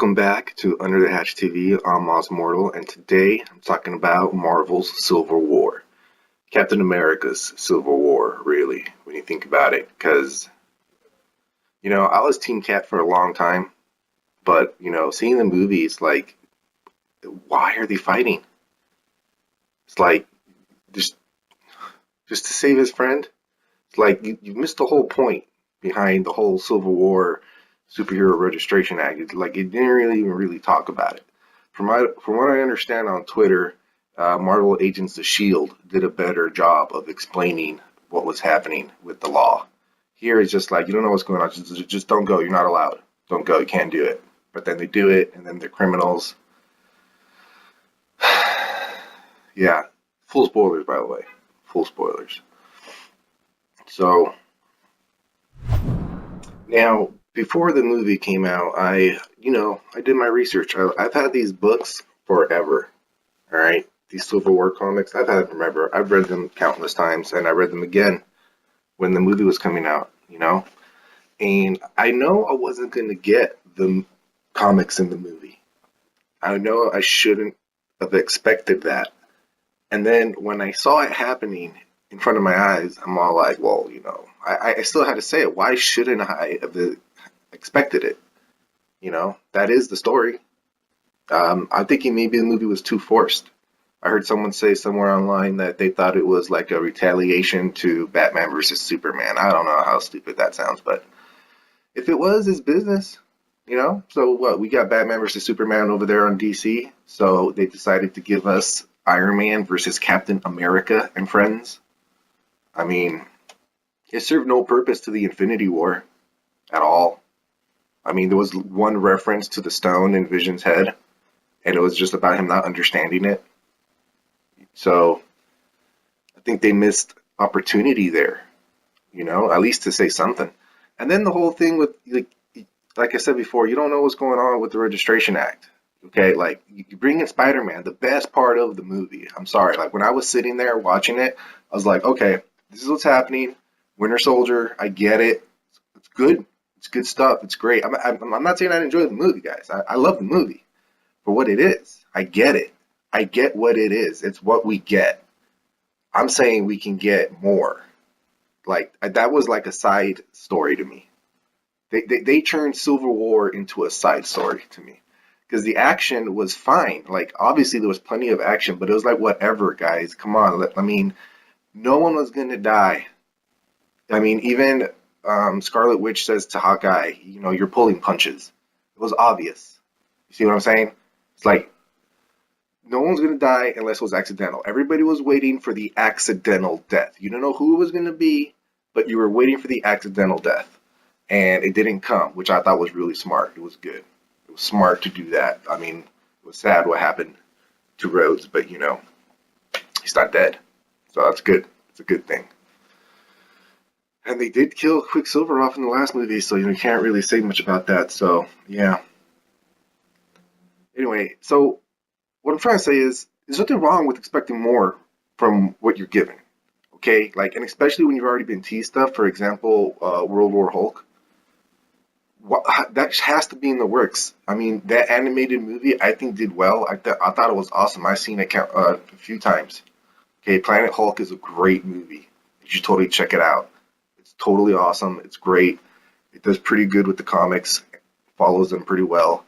Welcome back to Under the Hatch TV. I'm Oz Mortal, and today I'm talking about Marvel's Civil War. Captain America's Civil War, really, when you think about it. Because, I was Team Cap for a long time, but, seeing the movies, like, why are they fighting? It's like, just, just to save his friend? It's like, you missed the whole point behind the whole Civil War Superhero Registration Act. It didn't really even really talk about it. From what I understand on Twitter, Marvel Agents of Shield did a better job of explaining what was happening with the law. Here it's just like you don't know what's going on. Just don't go. You're not allowed. Don't go. You can't do it. But then they do it, and then they're criminals. Yeah, full spoilers by the way. Full spoilers. So now, before the movie came out, I did my research. I've had these books forever. All right, these Civil War comics, I've had them forever. I've read them countless times, and I read them again when the movie was coming out. And I know I wasn't going to get the comics in the movie. I know I shouldn't have expected that. And then when I saw it happening in front of my eyes, I'm all like, well, I still had to say it. Why shouldn't I have expected it? That is the story. I'm thinking maybe the movie was too forced. I heard someone say somewhere online that they thought it was like a retaliation to Batman versus Superman. I don't know how stupid that sounds, but if it was, it's business. So what? We got Batman versus Superman over there on DC, so they decided to give us Iron Man versus Captain America and friends. I mean, it served no purpose to the Infinity War at all. I mean, there was one reference to the stone in Vision's head, and it was just about him not understanding it. So I think they missed opportunity there, at least to say something. And then the whole thing with, like I said before, you don't know what's going on with the Registration Act. Okay, like you bring in Spider-Man, the best part of the movie. I'm sorry, like when I was sitting there watching it, I was like, okay, this is what's happening. Winter Soldier, I get it. It's good. It's good stuff. It's great. I'm not saying I enjoy the movie, guys. I love the movie for what it is. I get it. I get what it is. It's what we get. I'm saying we can get more. Like that was like a side story to me. They turned Civil War into a side story to me because the action was fine. Like obviously there was plenty of action, but it was like whatever, guys. Come on. I mean, no one was gonna die. I mean, even Scarlet Witch says to Hawkeye, you're pulling punches. It was obvious. You see what I'm saying? It's like no one's gonna die unless it was accidental. Everybody was waiting for the accidental death. You don't know who it was gonna be, but you were waiting for the accidental death. And it didn't come, which I thought was really smart. It was good. It was smart to do that. I mean, it was sad what happened to Rhodes, but he's not dead. So that's good. It's a good thing. And they did kill Quicksilver off in the last movie, so you can't really say much about that. So yeah. Anyway, so what I'm trying to say is there's nothing wrong with expecting more from what you're given. Okay? Like, and especially when you've already been teased stuff, for example, World War Hulk. That has to be in the works. I mean, that animated movie I think did well. I thought it was awesome. I've seen it a few times. Okay, Planet Hulk is a great movie. You should totally check it out. It's totally awesome. It's great. It does pretty good with the comics. Follows them pretty well.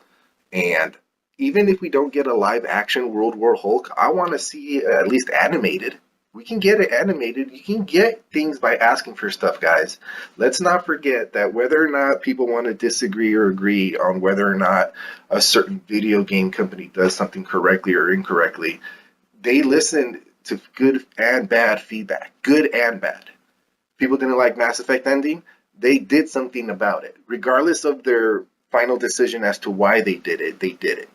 And even if we don't get a live action World War Hulk, I want to see it at least animated. We can get it animated. You can get things by asking for stuff, guys. Let's not forget that whether or not people want to disagree or agree on whether or not a certain video game company does something correctly or incorrectly, they listen to good and bad feedback. Good and bad. People didn't like Mass Effect ending. They did something about it. Regardless of their final decision as to why they did it, they did it.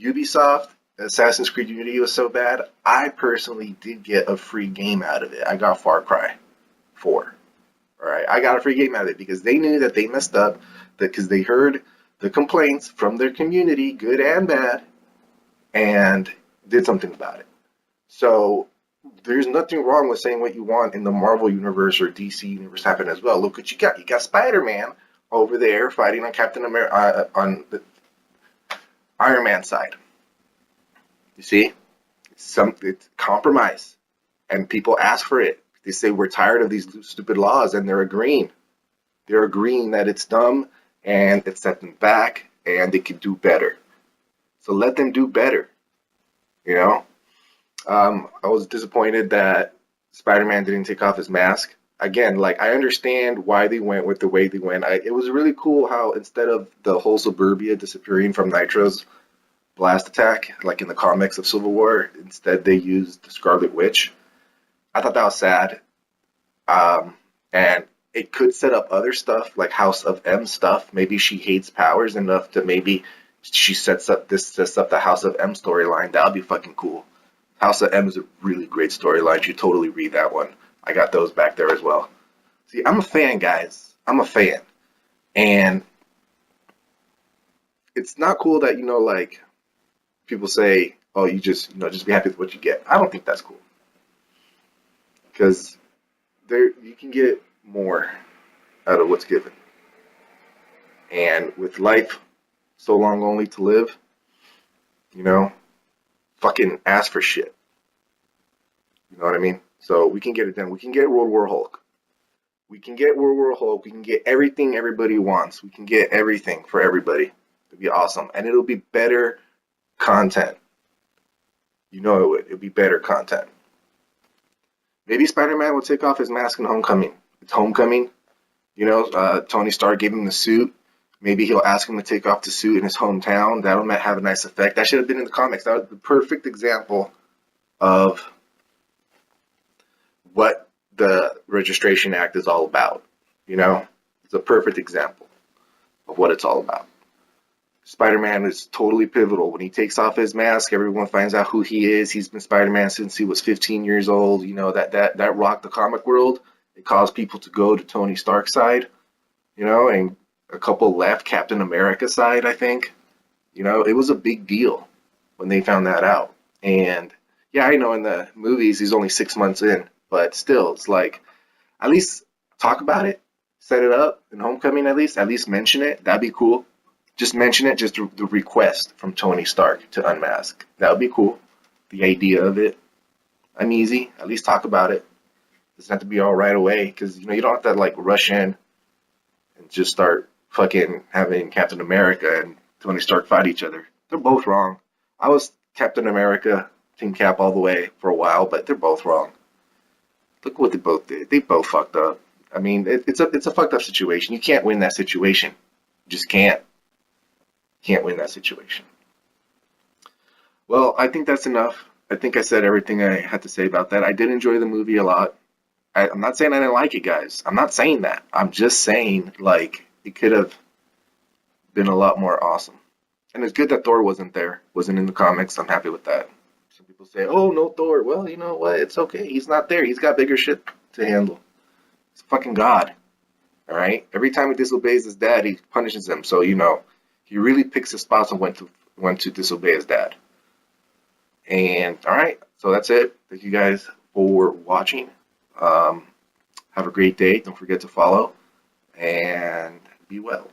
Ubisoft, Assassin's Creed Unity was so bad, I personally did get a free game out of it. I got Far Cry 4. Alright, I got a free game out of it because they knew that they messed up, because they heard the complaints from their community, good and bad, and did something about it. So there's nothing wrong with saying what you want in the Marvel universe or DC universe happen as well. Look what you got. You got Spider-Man over there fighting on Captain America, Iron Man side. You see, it's compromise, and people ask for it. They say we're tired of these stupid laws, and they're agreeing. They're agreeing that it's dumb and it's set them back, and they can do better. So let them do better. You know, I was disappointed that Spider-Man didn't take off his mask. Again, like I understand why they went with the way they went. It was really cool how instead of the whole suburbia disappearing from Nitro's blast attack, like in the comics of Civil War, instead they used the Scarlet Witch. I thought that was sad, and it could set up other stuff like House of M stuff. Maybe she hates powers enough to maybe she sets up the House of M storyline. That would be fucking cool. House of M is a really great storyline. You should totally read that one. I got those back there as well. See, I'm a fan, guys. I'm a fan. And it's not cool that, like people say, oh, just be happy with what you get. I don't think that's cool. Because you can get more out of what's given. And with life so long only to live, fucking ask for shit. You know what I mean? So we can get it done. We can get World War Hulk. We can get World War Hulk. We can get everything everybody wants. We can get everything for everybody. It'll be awesome. And it'll be better content. You know it would. It'll be better content. Maybe Spider-Man will take off his mask in Homecoming. It's Homecoming. Tony Stark gave him the suit. Maybe he'll ask him to take off the suit in his hometown. That'll have a nice effect. That should have been in the comics. That was the perfect example of what the Registration Act is all about. It's a perfect example of what it's all about. Spider-Man is totally pivotal. When he takes off his mask, everyone finds out who he is. He's been Spider-Man since he was 15 years old. That rocked the comic world. It caused people to go to Tony Stark's side, and a couple left Captain America's side, I think. It was a big deal when they found that out. And yeah, I know in the movies he's only 6 months in, but still, it's like, at least talk about it, set it up in Homecoming at least mention it. That'd be cool. Just mention it, just the request from Tony Stark to unmask. That would be cool. The idea of it. I'm easy. At least talk about it. It doesn't have to be all right away, because you don't have to like rush in and just start fucking having Captain America and Tony Stark fight each other. They're both wrong. I was Captain America, Team Cap all the way for a while, but they're both wrong. Look what they both did. They both fucked up. I mean, it's a fucked up situation. You can't win that situation. You just can't. Can't win that situation. Well, I think that's enough. I think I said everything I had to say about that. I did enjoy the movie a lot. I'm not saying I didn't like it, guys. I'm not saying that. I'm just saying, like, it could have been a lot more awesome. And it's good that Thor wasn't in the comics. I'm happy with that. Some people say, oh, no Thor. Well, you know what? It's okay. He's not there. He's got bigger shit to handle. He's fucking God. All right? Every time he disobeys his dad, he punishes him. So, he really picks his spots and when to disobey his dad. And all right, so that's it. Thank you guys for watching. Have a great day. Don't forget to follow and be well.